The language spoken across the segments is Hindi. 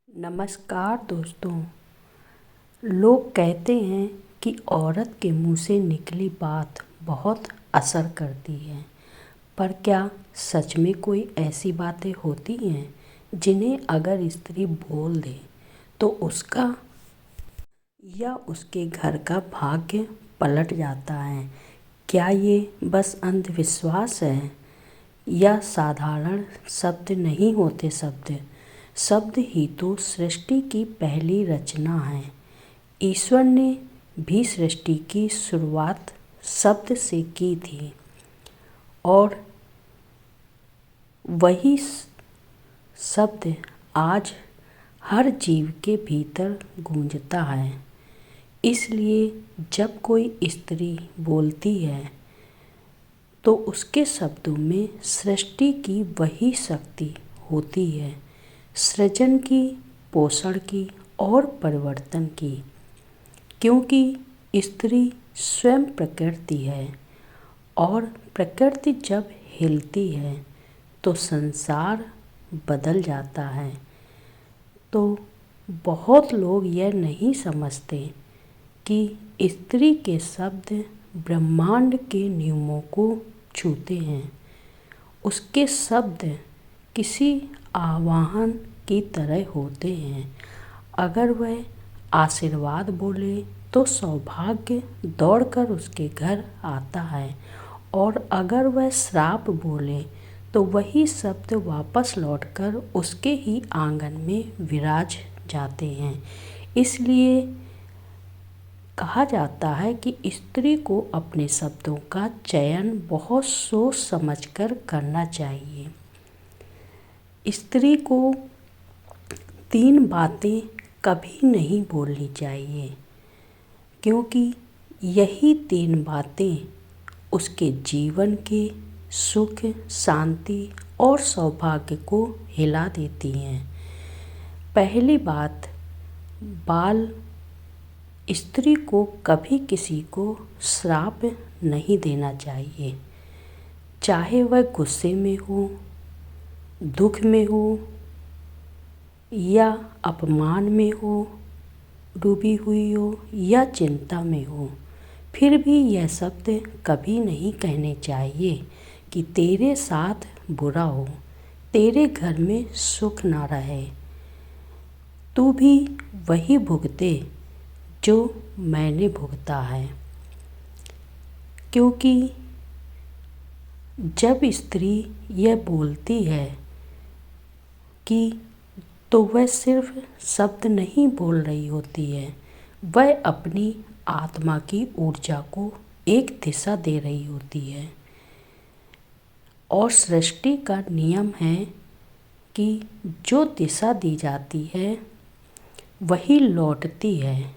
नमस्कार दोस्तों। लोग कहते हैं कि औरत के मुंह से निकली बात बहुत असर करती है, पर क्या सच में कोई ऐसी बातें होती हैं जिन्हें अगर स्त्री बोल दे तो उसका या उसके घर का भाग्य पलट जाता है? क्या ये बस अंधविश्वास है या साधारण शब्द नहीं होते? शब्द ही तो सृष्टि की पहली रचना है। ईश्वर ने भी सृष्टि की शुरुआत शब्द से की थी और वही शब्द आज हर जीव के भीतर गूंजता है। इसलिए जब कोई स्त्री बोलती है तो उसके शब्दों में सृष्टि की वही शक्ति होती है, सृजन की, पोषण की और परिवर्तन की। क्योंकि स्त्री स्वयं प्रकृति है और प्रकृति जब हिलती है तो संसार बदल जाता है। तो बहुत लोग यह नहीं समझते कि स्त्री के शब्द ब्रह्मांड के नियमों को छूते हैं। उसके शब्द किसी आवाहन की तरह होते हैं। अगर वह आशीर्वाद बोले तो सौभाग्य दौड़कर उसके घर आता है, और अगर वह श्राप बोले तो वही शब्द वापस लौटकर उसके ही आंगन में विराज जाते हैं। इसलिए कहा जाता है कि स्त्री को अपने शब्दों का चयन बहुत सोच समझकर करना चाहिए। स्त्री को 3 बातें कभी नहीं बोलनी चाहिए, क्योंकि यही 3 बातें उसके जीवन के सुख, शांति और सौभाग्य को हिला देती हैं। पहली बात, बाल स्त्री को कभी किसी को श्राप नहीं देना चाहिए। चाहे वह गुस्से में हो, दुख में हो या अपमान में हो, डूबी हुई हो या चिंता में हो, फिर भी यह शब्द कभी नहीं कहने चाहिए कि तेरे साथ बुरा हो, तेरे घर में सुख ना रहे, तू भी वही भुगते जो मैंने भुगता है। क्योंकि जब स्त्री यह बोलती है कि तो वह सिर्फ शब्द नहीं बोल रही होती है, वह अपनी आत्मा की ऊर्जा को एक दिशा दे रही होती है। और सृष्टि का नियम है कि जो दिशा दी जाती है वही लौटती है।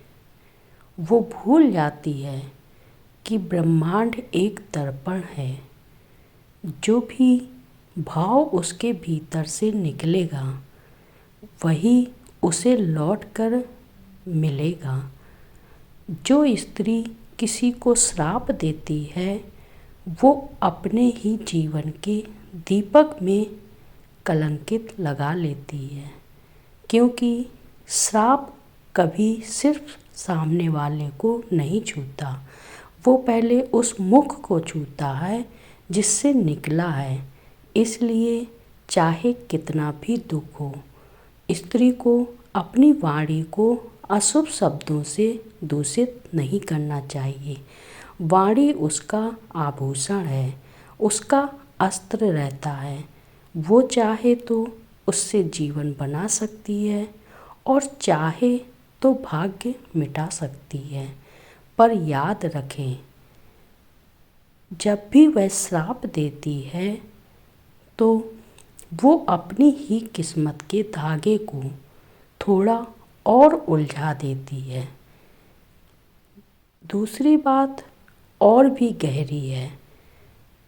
वो भूल जाती है कि ब्रह्मांड एक दर्पण है। जो भी भाव उसके भीतर से निकलेगा वही उसे लौट कर मिलेगा। जो स्त्री किसी को श्राप देती है वो अपने ही जीवन के दीपक में कलंकित लगा लेती है, क्योंकि श्राप कभी सिर्फ सामने वाले को नहीं छूता, वो पहले उस मुख को छूता है जिससे निकला है। इसलिए चाहे कितना भी दुख हो, स्त्री को अपनी वाणी को अशुभ शब्दों से दूषित नहीं करना चाहिए। वाणी उसका आभूषण है, उसका अस्त्र रहता है। वो चाहे तो उससे जीवन बना सकती है और चाहे तो भाग्य मिटा सकती है। पर याद रखें, जब भी वह श्राप देती है तो वो अपनी ही किस्मत के धागे को थोड़ा और उलझा देती है। दूसरी बात और भी गहरी है।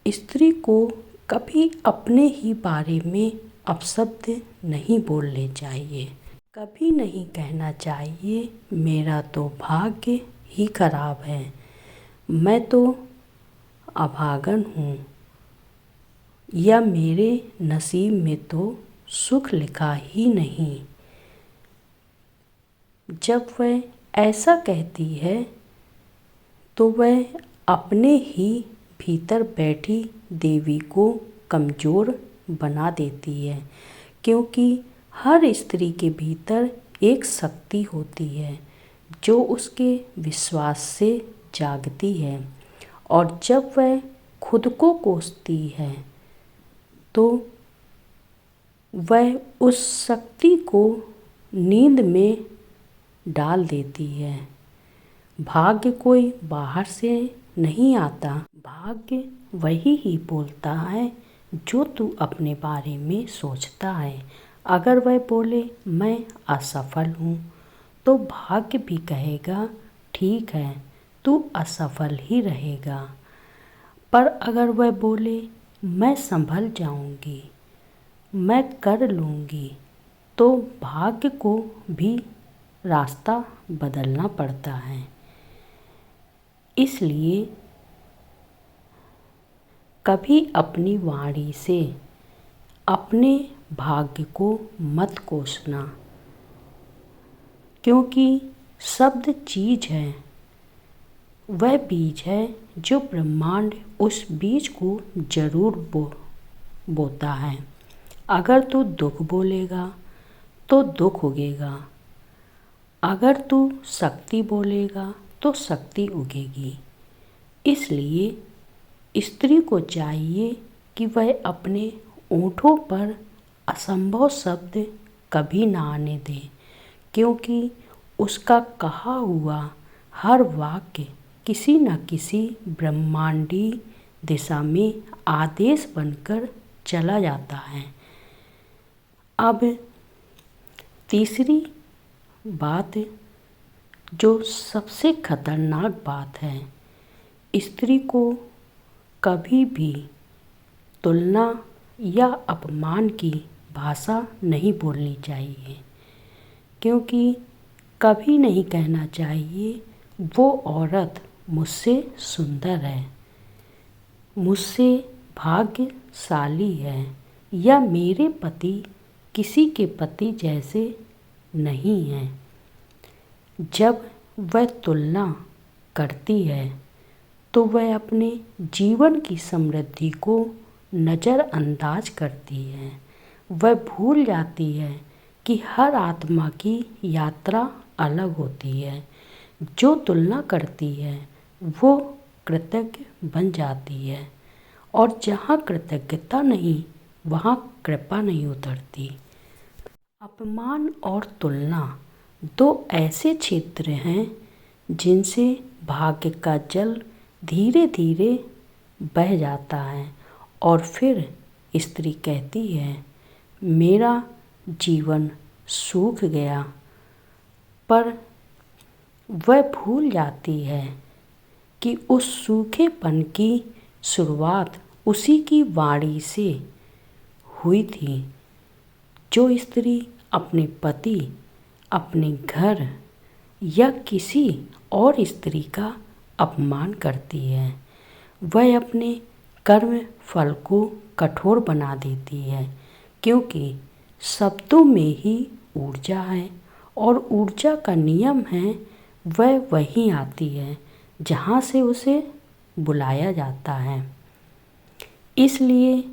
स्त्री को कभी अपने ही बारे में अपशब्द नहीं बोलने चाहिए। कभी नहीं कहना चाहिए मेरा तो भाग्य ही खराब है, मैं तो अभागन हूँ, या मेरे नसीब में तो सुख लिखा ही नहीं। जब वह ऐसा कहती है तो वह अपने ही भीतर बैठी देवी को कमज़ोर बना देती है, क्योंकि हर स्त्री के भीतर एक शक्ति होती है जो उसके विश्वास से जागती है, और जब वह खुद को कोसती है तो वह उस शक्ति को नींद में डाल देती है। भाग्य कोई बाहर से नहीं आता, भाग्य वही ही बोलता है जो तू अपने बारे में सोचता है। अगर वह बोले मैं असफल हूँ तो भाग्य भी कहेगा ठीक है, तू असफल ही रहेगा। पर अगर वह बोले मैं संभल जाऊँगी, मैं कर लूँगी, तो भाग्य को भी रास्ता बदलना पड़ता है। इसलिए कभी अपनी वाणी से अपने भाग्य को मत कोसना, क्योंकि शब्द चीज है, वह बीज है जो ब्रह्मांड उस बीज को जरूर बोता है। अगर तू दुख बोलेगा तो दुख उगेगा, अगर तू शक्ति बोलेगा तो शक्ति उगेगी। इसलिए स्त्री को चाहिए कि वह अपने ओंठों पर असंभव शब्द कभी ना आने दे, क्योंकि उसका कहा हुआ हर वाक्य किसी न किसी ब्रह्मांडी दिशा में आदेश बनकर चला जाता है। अब तीसरी बात, जो सबसे खतरनाक बात है, स्त्री को कभी भी तुलना या अपमान की भाषा नहीं बोलनी चाहिए, क्योंकि कभी नहीं कहना चाहिए वो औरत मुझसे सुंदर है, मुझसे भाग्यशाली है, या मेरे पति किसी के पति जैसे नहीं हैं। जब वह तुलना करती है तो वह अपने जीवन की समृद्धि को नज़रअंदाज करती है। वह भूल जाती है कि हर आत्मा की यात्रा अलग होती है। जो तुलना करती है वो कृतज्ञ बन जाती है, और जहाँ कृतज्ञता नहीं वहाँ कृपा नहीं उतरती। अपमान और तुलना दो ऐसे क्षेत्र हैं जिनसे भाग्य का जल धीरे धीरे बह जाता है, और फिर स्त्री कहती है मेरा जीवन सूख गया। पर वह भूल जाती है कि उस सूखेपन की शुरुआत उसी की वाणी से हुई थी। जो स्त्री अपने पति, अपने घर या किसी और स्त्री का अपमान करती है, वह अपने कर्म फल को कठोर बना देती है, क्योंकि शब्दों में ही ऊर्जा है, और ऊर्जा का नियम है वह वहीं आती है जहाँ से उसे बुलाया जाता है। इसलिए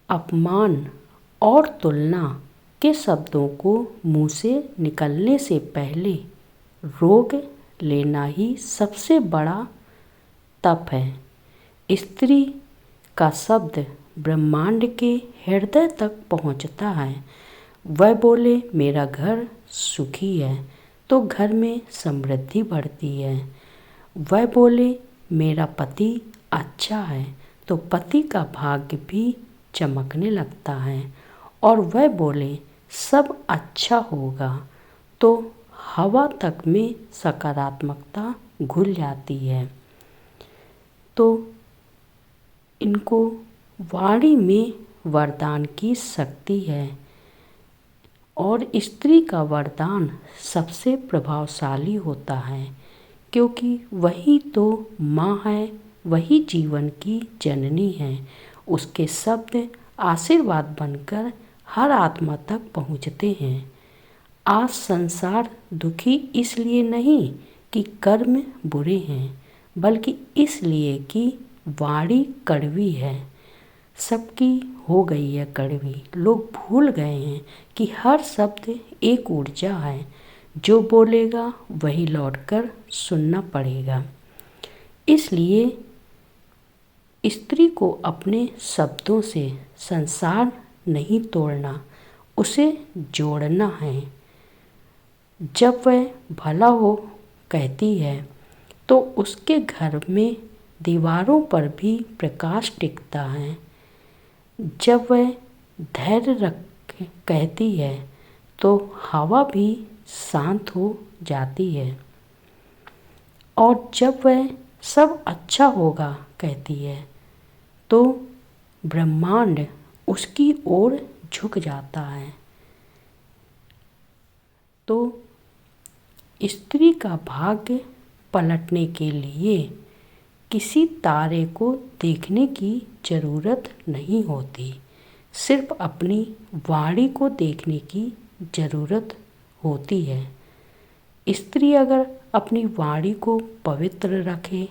अपमान और तुलना के शब्दों को मुंह से निकलने से पहले रोक लेना ही सबसे बड़ा तप है। स्त्री का शब्द ब्रह्मांड के हृदय तक पहुंचता है। वह बोले मेरा घर सुखी है तो घर में समृद्धि बढ़ती है। वह बोले मेरा पति अच्छा है तो पति का भाग्य भी चमकने लगता है, और वह बोले सब अच्छा होगा तो हवा तक में सकारात्मकता घुल जाती है। तो इनको वाणी में वरदान की शक्ति है, और स्त्री का वरदान सबसे प्रभावशाली होता है, क्योंकि वही तो माँ है, वही जीवन की जननी है। उसके शब्द आशीर्वाद बनकर हर आत्मा तक पहुँचते हैं। आज संसार दुखी इसलिए नहीं कि कर्म बुरे हैं, बल्कि इसलिए कि वाणी कड़वी है। सबकी हो गई है कड़वी। लोग भूल गए हैं कि हर शब्द एक ऊर्जा है। जो बोलेगा वही लौटकर सुनना पड़ेगा। इसलिए स्त्री को अपने शब्दों से संसार नहीं तोड़ना, उसे जोड़ना है। जब वह भला हो कहती है तो उसके घर में दीवारों पर भी प्रकाश टिकता है। जब वह धैर्य रख कहती है तो हवा भी शांत हो जाती है। और जब वह सब अच्छा होगा कहती है तो ब्रह्मांड उसकी ओर झुक जाता है। तो स्त्री का भाग्य पलटने के लिए किसी तारे को देखने की ज़रूरत नहीं होती, सिर्फ अपनी वाणी को देखने की ज़रूरत होती है। स्त्री अगर अपनी वाणी को पवित्र रखे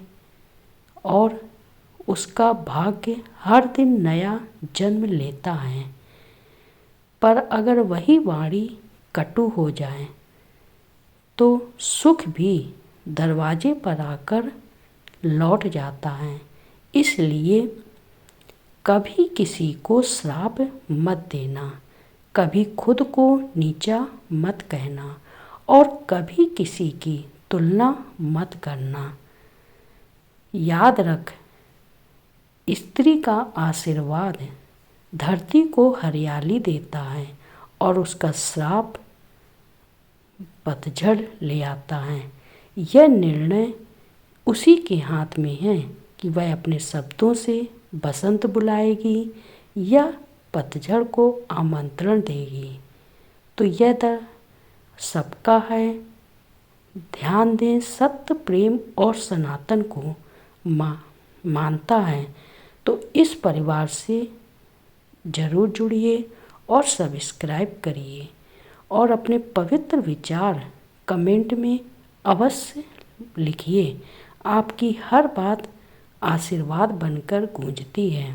और उसका भाग्य हर दिन नया जन्म लेता है। पर अगर वही वाणी कटु हो जाए तो सुख भी दरवाजे पर आकर लौट जाता है। इसलिए कभी किसी को श्राप मत देना, कभी खुद को नीचा मत कहना और कभी किसी की तुलना मत करना। याद रख, स्त्री का आशीर्वाद धरती को हरियाली देता है और उसका श्राप पतझड़ ले आता है। यह निर्णय उसी के हाथ में है कि वह अपने शब्दों से बसंत बुलाएगी या पतझड़ को आमंत्रण देगी। तो यह दर सबका है। ध्यान दें, सत्य, प्रेम और सनातन को मानता है तो इस परिवार से ज़रूर जुड़िए और सब्सक्राइब करिए और अपने पवित्र विचार कमेंट में अवश्य लिखिए। आपकी हर बात आशीर्वाद बनकर गूंजती है।